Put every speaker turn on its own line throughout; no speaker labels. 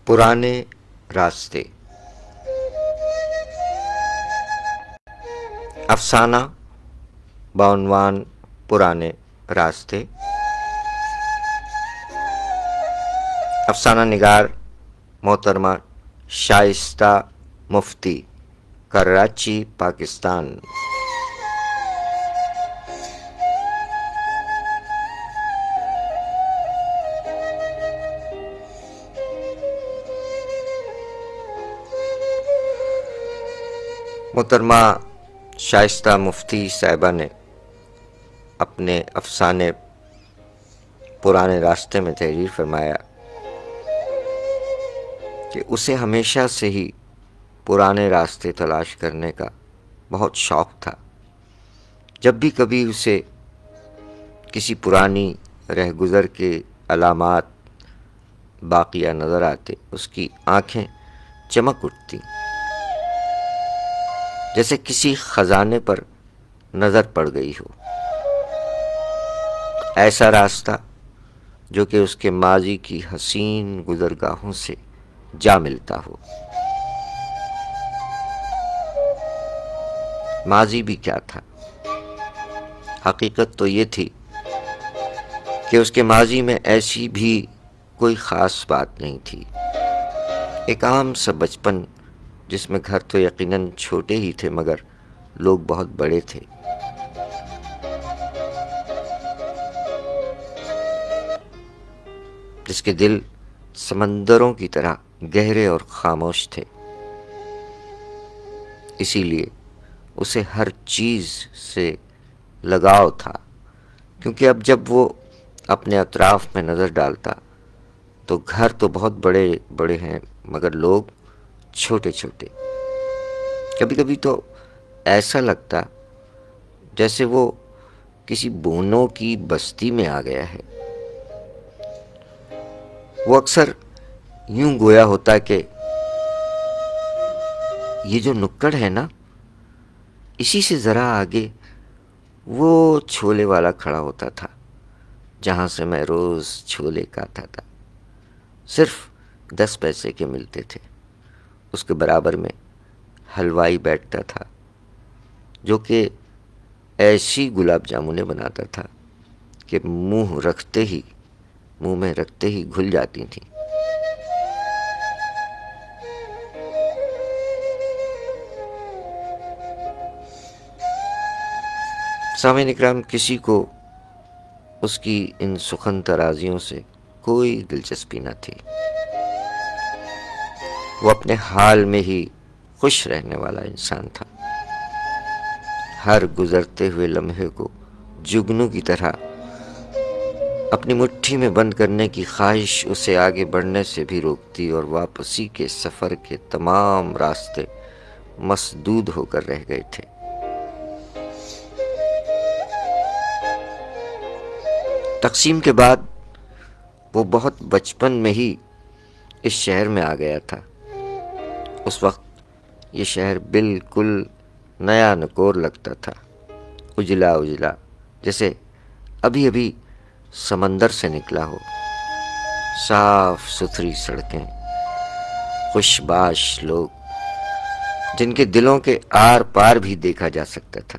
پرانے راستے۔ افسانہ بعنوان پرانے راستے۔ افسانہ نگار محترمہ شائستہ مفتی، کراچی، پاکستان۔ محترمہ شائستہ مفتی صاحبہ نے اپنے افسانے پرانے راستے میں تحریر فرمایا کہ اسے ہمیشہ سے ہی پرانے راستے تلاش کرنے کا بہت شوق تھا۔ جب بھی کبھی اسے کسی پرانی رہگزر کے علامات باقیہ نظر آتے، اس کی آنکھیں چمک اٹھتی، جیسے کسی خزانے پر نظر پڑ گئی ہو۔ ایسا راستہ جو کہ اس کے ماضی کی حسین گزرگاہوں سے جا ملتا ہو۔ ماضی بھی کیا تھا؟ حقیقت تو یہ تھی کہ اس کے ماضی میں ایسی بھی کوئی خاص بات نہیں تھی۔ ایک عام سا بچپن جس میں گھر تو یقیناً چھوٹے ہی تھے مگر لوگ بہت بڑے تھے۔ جس کے دل سمندروں کی طرح گہرے اور خاموش تھے۔ اسی لیے اسے ہر چیز سے لگاؤ تھا، کیونکہ اب جب وہ اپنے اطراف میں نظر ڈالتا تو گھر تو بہت بڑے بڑے ہیں مگر لوگ چھوٹے چھوٹے۔ کبھی کبھی تو ایسا لگتا جیسے وہ کسی بونوں کی بستی میں آ گیا ہے۔ وہ اکثر یوں گویا ہوتا کہ یہ جو نکڑ ہے نا، اسی سے ذرا آگے وہ چھولے والا کھڑا ہوتا تھا جہاں سے میں روز چھولے کھاتا تھا۔ صرف 10 پیسے کے ملتے تھے۔ اس کے برابر میں حلوائی بیٹھتا تھا جو کہ ایسی گلاب جامنیں بناتا تھا کہ منہ میں رکھتے ہی گھل جاتی تھیں۔ سامعین اکرام، کسی کو اس کی ان سخن ترازیوں سے کوئی دلچسپی نہ تھی۔ وہ اپنے حال میں ہی خوش رہنے والا انسان تھا۔ ہر گزرتے ہوئے لمحے کو جگنو کی طرح اپنی مٹھی میں بند کرنے کی خواہش اسے آگے بڑھنے سے بھی روکتی اور واپسی کے سفر کے تمام راستے مسدود ہو کر رہ گئے تھے۔ تقسیم کے بعد وہ بہت بچپن میں ہی اس شہر میں آ گیا تھا۔ اس وقت یہ شہر بالکل نیا نکور لگتا تھا، اجلا اجلا، جیسے ابھی ابھی سمندر سے نکلا ہو۔ صاف ستھری سڑکیں، خوشباش لوگ جن کے دلوں کے آر پار بھی دیکھا جا سکتا تھا۔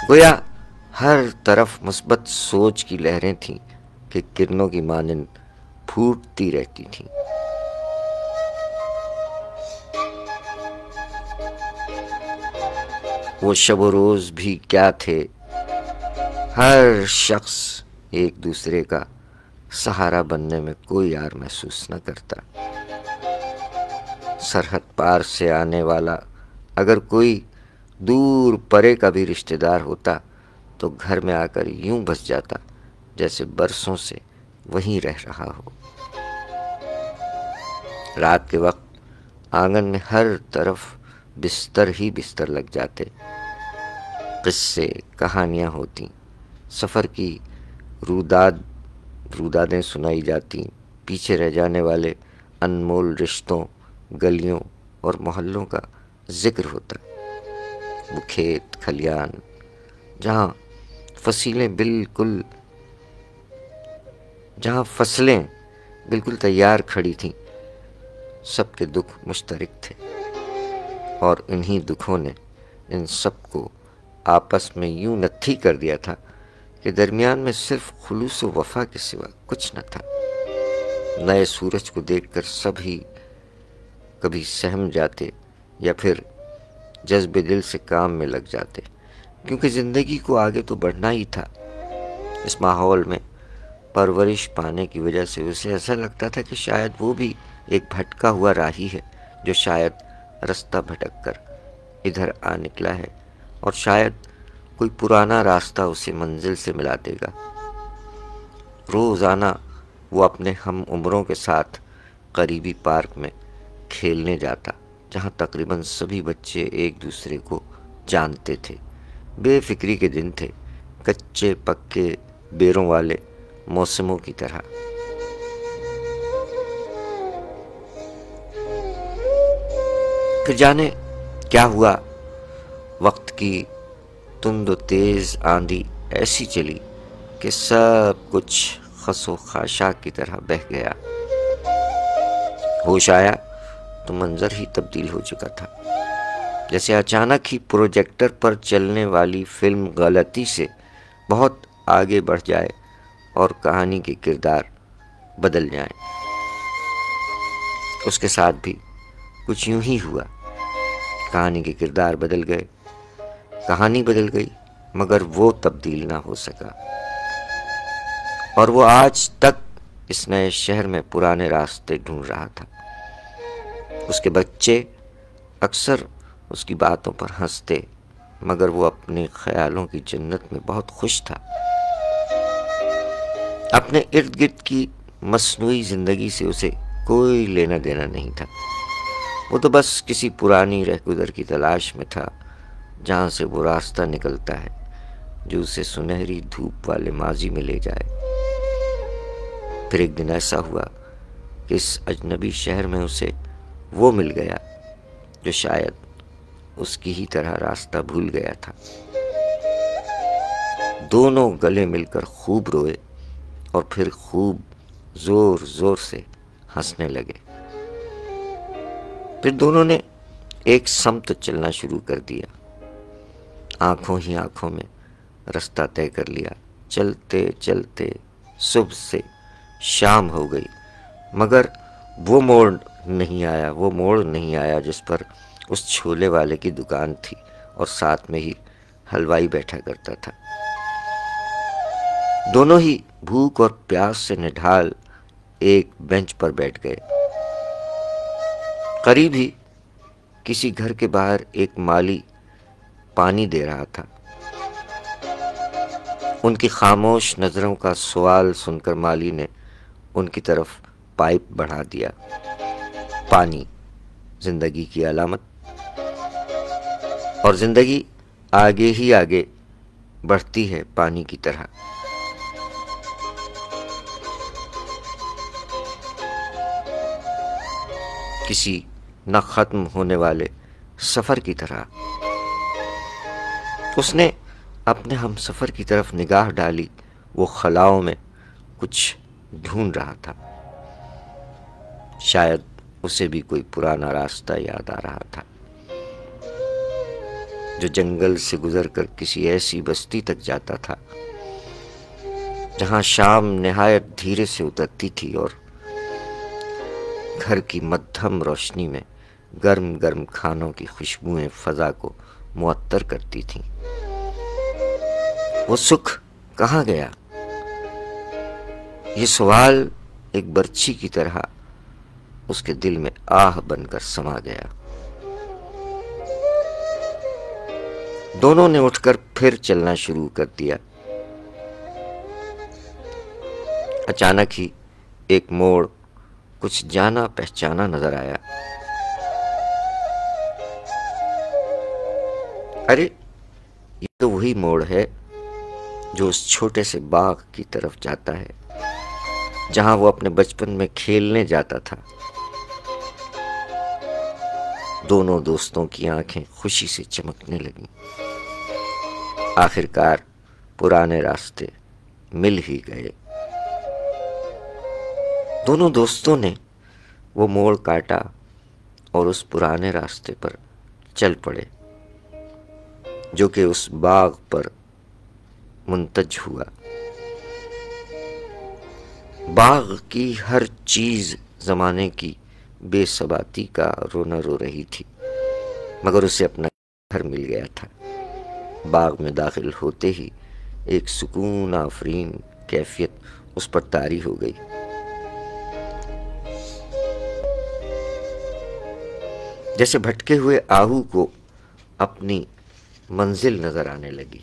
گویا ہر طرف مثبت سوچ کی لہریں تھیں کہ کرنوں کی مانند پھوٹتی رہتی تھیں۔ وہ شب و روز بھی کیا تھے، ہر شخص ایک دوسرے کا سہارا بننے میں کوئی یار محسوس نہ کرتا۔ سرحد پار سے آنے والا اگر کوئی دور پرے کا بھی رشتہ دار ہوتا تو گھر میں آ کر یوں بس جاتا جیسے برسوں سے وہیں رہ رہا ہو۔ رات کے وقت آنگن میں ہر طرف بستر ہی بستر لگ جاتے، قصے کہانیاں ہوتی، سفر کی رودادیں سنائی جاتی، پیچھے رہ جانے والے انمول رشتوں، گلیوں اور محلوں کا ذکر ہوتا۔ وہ کھیت کھلیان جہاں فصلیں بالکل تیار کھڑی تھیں۔ سب کے دکھ مشترک تھے اور انہی دکھوں نے ان سب کو آپس میں یوں نتھی کر دیا تھا کہ درمیان میں صرف خلوص و وفا کے سوا کچھ نہ تھا۔ نئے سورج کو دیکھ کر سب ہی کبھی سہم جاتے یا پھر جذب دل سے کام میں لگ جاتے، کیونکہ زندگی کو آگے تو بڑھنا ہی تھا۔ اس ماحول میں پرورش پانے کی وجہ سے اسے ایسا لگتا تھا کہ شاید وہ بھی ایک بھٹکا ہوا راہی ہے جو شاید رستہ بھٹک کر ادھر آ نکلا ہے، اور شاید کوئی پرانا راستہ اسے منزل سے ملا دے گا۔ روزانہ وہ اپنے ہم عمروں کے ساتھ قریبی پارک میں کھیلنے جاتا، جہاں تقریباً سبھی بچے ایک دوسرے کو جانتے تھے۔ بے فکری کے دن تھے، کچے پکے بیروں والے موسموں کی طرح۔ پھر جانے کیا ہوا، وقت کی تند و تیز آندھی ایسی چلی کہ سب کچھ خس و خاشاک کی طرح بہہ گیا۔ ہوش آیا تو منظر ہی تبدیل ہو چکا تھا، جیسے اچانک ہی پروجیکٹر پر چلنے والی فلم غلطی سے بہت آگے بڑھ جائے اور کہانی کے کردار بدل جائیں۔ اس کے ساتھ بھی کچھ یوں ہی ہوا۔ کہانی کے کردار بدل گئے، کہانی بدل گئی، مگر وہ تبدیل نہ ہو سکا، اور وہ آج تک اس نئے شہر میں پرانے راستے ڈھونڈ رہا تھا۔ اس کے بچے اکثر اس کی باتوں پر ہنستے، مگر وہ اپنے خیالوں کی جنت میں بہت خوش تھا۔ اپنے ارد گرد کی مصنوعی زندگی سے اسے کوئی لینا دینا نہیں تھا۔ وہ تو بس کسی پرانی رہگذر کی تلاش میں تھا، جہاں سے وہ راستہ نکلتا ہے جو اسے سنہری دھوپ والے ماضی میں لے جائے۔ پھر ایک دن ایسا ہوا کہ اس اجنبی شہر میں اسے وہ مل گیا جو شاید اس کی ہی طرح راستہ بھول گیا تھا۔ دونوں گلے مل کر خوب روئے اور پھر خوب زور زور سے ہنسنے لگے۔ پھر دونوں نے ایک سمت چلنا شروع کر دیا، آنکھوں ہی آنکھوں میں رستہ طے کر لیا۔ چلتے چلتے صبح سے شام ہو گئی، مگر وہ موڑ نہیں آیا جس پر اس چھولے والے کی دکان تھی اور ساتھ میں ہی حلوائی بیٹھا کرتا تھا۔ دونوں ہی بھوک اور پیاس سے نڈھال ایک بینچ پر بیٹھ گئے۔ قریب ہی کسی گھر کے باہر ایک مالی پانی دے رہا تھا۔ ان کی خاموش نظروں کا سوال سن کر مالی نے ان کی طرف پائپ بڑھا دیا۔ پانی زندگی کی علامت، اور زندگی آگے ہی آگے بڑھتی ہے پانی کی طرح۔ کسی نہ ختم ہونے والے سفر کی طرح۔ اس نے اپنے ہم سفر کی طرف نگاہ ڈالی، وہ خلاؤں میں کچھ ڈھونڈ رہا تھا۔ شاید اسے بھی کوئی پرانا راستہ یاد آ رہا تھا جو جنگل سے گزر کر کسی ایسی بستی تک جاتا تھا جہاں شام نہایت دھیرے سے اترتی تھی اور گھر کی مدھم روشنی میں گرم گرم کھانوں کی خوشبوئیں فضا کو معطر کرتی تھیں۔ وہ سکھ کہاں گیا؟ یہ سوال ایک برچھی کی طرح اس کے دل میں آہ بن کر سما گیا۔ دونوں نے اٹھ کر پھر چلنا شروع کر دیا۔ اچانک ہی ایک موڑ کچھ جانا پہچانا نظر آیا۔ ارے یہ تو وہی موڑ ہے جو اس چھوٹے سے باغ کی طرف جاتا ہے جہاں وہ اپنے بچپن میں کھیلنے جاتا تھا۔ دونوں دوستوں کی آنکھیں خوشی سے چمکنے لگیں۔ آخرکار پرانے راستے مل ہی گئے۔ دونوں دوستوں نے وہ موڑ کاٹا اور اس پرانے راستے پر چل پڑے جو کہ اس باغ پر منتج ہوا۔ باغ کی ہر چیز زمانے کی بے ثباتی کا رونا رو رہی تھی، مگر اسے اپنا گھر مل گیا تھا۔ باغ میں داخل ہوتے ہی ایک سکون آفرین کیفیت اس پر طاری ہو گئی۔ جیسے بھٹکے ہوئے آہو کو اپنی منزل نظر آنے لگی۔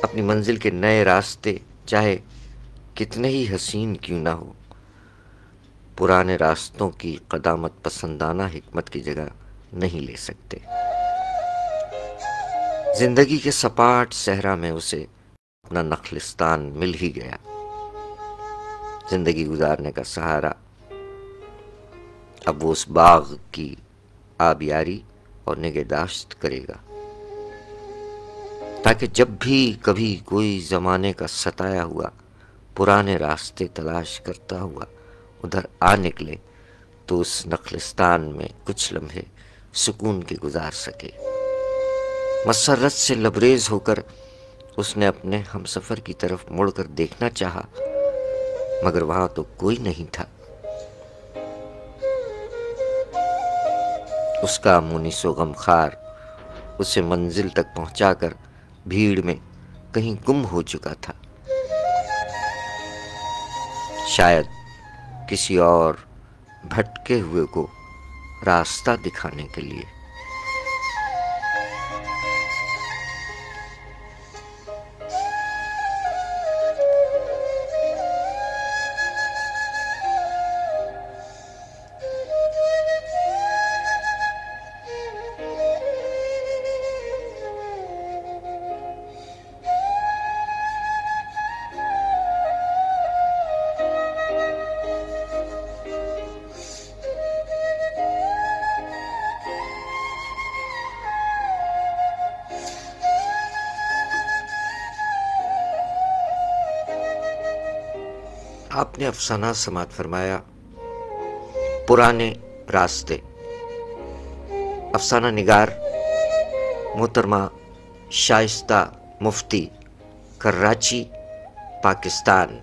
اپنی منزل کے نئے راستے چاہے کتنے ہی حسین کیوں نہ ہو، پرانے راستوں کی قدامت پسندانہ حکمت کی جگہ نہیں لے سکتے۔ زندگی کے سپاٹ صحرا میں اسے اپنا نخلستان مل ہی گیا۔ زندگی گزارنے کا سہارا اب وہ اس باغ کی آبیاری اور نگہداشت کرے گا، تاکہ جب بھی کبھی کوئی زمانے کا ستایا ہوا پرانے راستے تلاش کرتا ہوا ادھر آ نکلے تو اس نخلستان میں کچھ لمحے سکون کے گزار سکے۔ مسرت سے لبریز ہو کر اس نے اپنے ہمسفر کی طرف مڑ کر دیکھنا چاہا، مگر وہاں تو کوئی نہیں تھا۔ اس کا مونس و غمخوار اسے منزل تک پہنچا کر بھیڑ میں کہیں گم ہو چکا تھا، شاید کسی اور بھٹکے ہوئے کو راستہ دکھانے کے لیے۔ آپ نے افسانہ سماعت فرمایا پرانے راستے۔ افسانہ نگار محترمہ شائستہ مفتی، کراچی، پاکستان۔